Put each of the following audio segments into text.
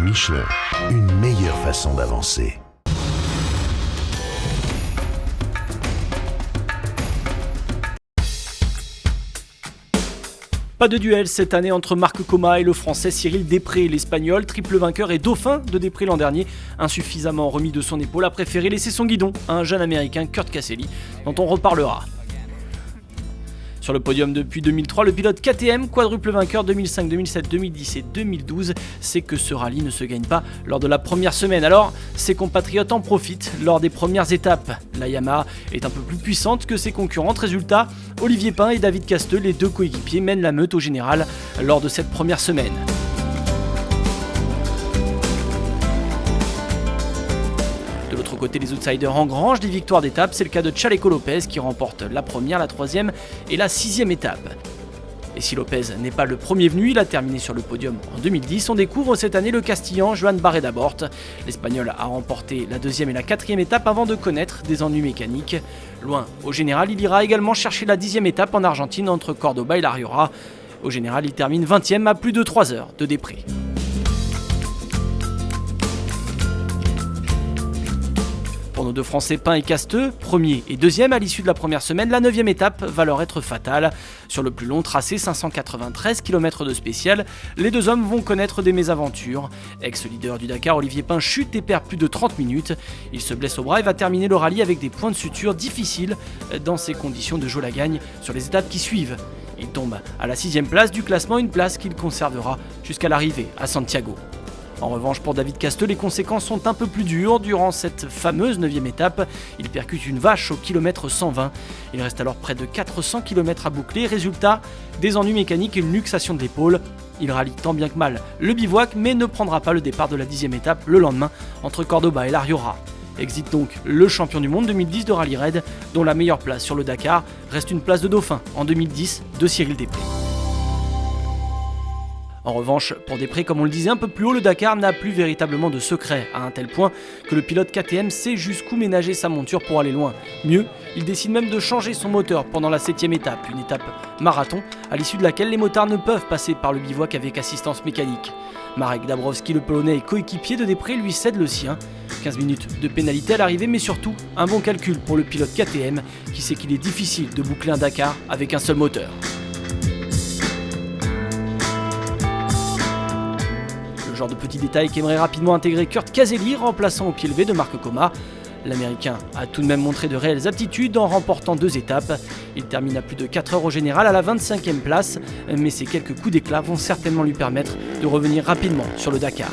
Michelin, une meilleure façon d'avancer. Pas de duel cette année entre Marc Coma et le français Cyril Després. L'espagnol, triple vainqueur et dauphin de Després l'an dernier, insuffisamment remis de son épaule, a préféré laisser son guidon à un jeune américain, Kurt Caselli, dont on reparlera. Sur le podium depuis 2003, le pilote KTM, quadruple vainqueur 2005, 2007, 2010 et 2012, sait que ce rallye ne se gagne pas lors de la première semaine. Alors, ses compatriotes en profitent lors des premières étapes. La Yamaha est un peu plus puissante que ses concurrentes. Résultat, Olivier Pain et David Casteux, les deux coéquipiers, mènent la meute au général lors de cette première semaine. De l'autre côté, les outsiders engrangent des victoires d'étape. C'est le cas de Chaleco Lopez qui remporte la première, la troisième et la sixième étape. Et si Lopez n'est pas le premier venu, il a terminé sur le podium en 2010. On découvre cette année le Castillan Joan Barreda-Bort. L'Espagnol a remporté la deuxième et la quatrième étape avant de connaître des ennuis mécaniques. Loin au général, il ira également chercher la 10e étape en Argentine entre Cordoba et La Rioja. Au général, il termine 20e à plus de 3 heures de Després. Pour nos deux Français, Pain et Casteux, premier et deuxième à l'issue de la première semaine, la 9e étape va leur être fatale. Sur le plus long tracé, 593 km de spécial, les deux hommes vont connaître des mésaventures. Ex-leader du Dakar, Olivier Pain chute et perd plus de 30 minutes. Il se blesse au bras et va terminer le rallye avec des points de suture difficiles dans ces conditions de jouer la gagne sur les étapes qui suivent. Il tombe à la 6e place du classement, une place qu'il conservera jusqu'à l'arrivée à Santiago. En revanche, pour David Casteux, les conséquences sont un peu plus dures. Durant cette fameuse 9e étape, il percute une vache au kilomètre 120. Il reste alors près de 400 km à boucler. Résultat, des ennuis mécaniques et une luxation de l'épaule. Il rallie tant bien que mal le bivouac, mais ne prendra pas le départ de la 10e étape le lendemain entre Cordoba et La Rioja. Exit donc le champion du monde 2010 de Rallye Raid, dont la meilleure place sur le Dakar reste une place de dauphin en 2010 de Cyril Després. En revanche, pour Després, comme on le disait un peu plus haut, le Dakar n'a plus véritablement de secret, à un tel point que le pilote KTM sait jusqu'où ménager sa monture pour aller loin. Mieux, il décide même de changer son moteur pendant la 7e étape, une étape marathon, à l'issue de laquelle les motards ne peuvent passer par le bivouac avec assistance mécanique. Marek Dabrowski, le Polonais et coéquipier de Després, lui cède le sien. 15 minutes de pénalité à l'arrivée, mais surtout un bon calcul pour le pilote KTM, qui sait qu'il est difficile de boucler un Dakar avec un seul moteur. Le genre de petit détail qu'aimerait rapidement intégrer Kurt Caselli, remplaçant au pied levé de Marc Coma. L'Américain a tout de même montré de réelles aptitudes en remportant 2 étapes. Il termine à plus de 4 heures au général à la 25e place, mais ces quelques coups d'éclat vont certainement lui permettre de revenir rapidement sur le Dakar.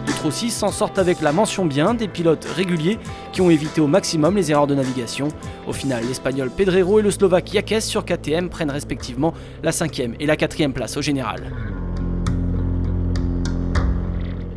D'autres aussi s'en sortent avec la mention bien, des pilotes réguliers qui ont évité au maximum les erreurs de navigation. Au final, l'Espagnol Pedrero et le Slovaque Jakes sur KTM prennent respectivement la 5e et la 4e place au général.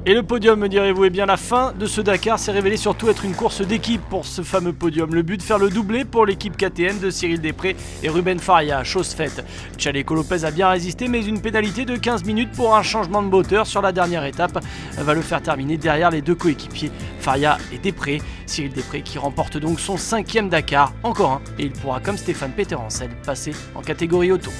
Et le podium, me direz-vous, eh bien la fin de ce Dakar s'est révélé surtout être une course d'équipe pour ce fameux podium. Le but, faire le doublé pour l'équipe KTM de Cyril Després et Ruben Faria, chose faite. Chaleco Lopez a bien résisté, mais une pénalité de 15 minutes pour un changement de moteur sur la dernière étape va le faire terminer derrière les deux coéquipiers, Faria et Després. Cyril Després qui remporte donc son 5e Dakar, encore un, et il pourra, comme Stéphane Peterhansel, passer en catégorie auto.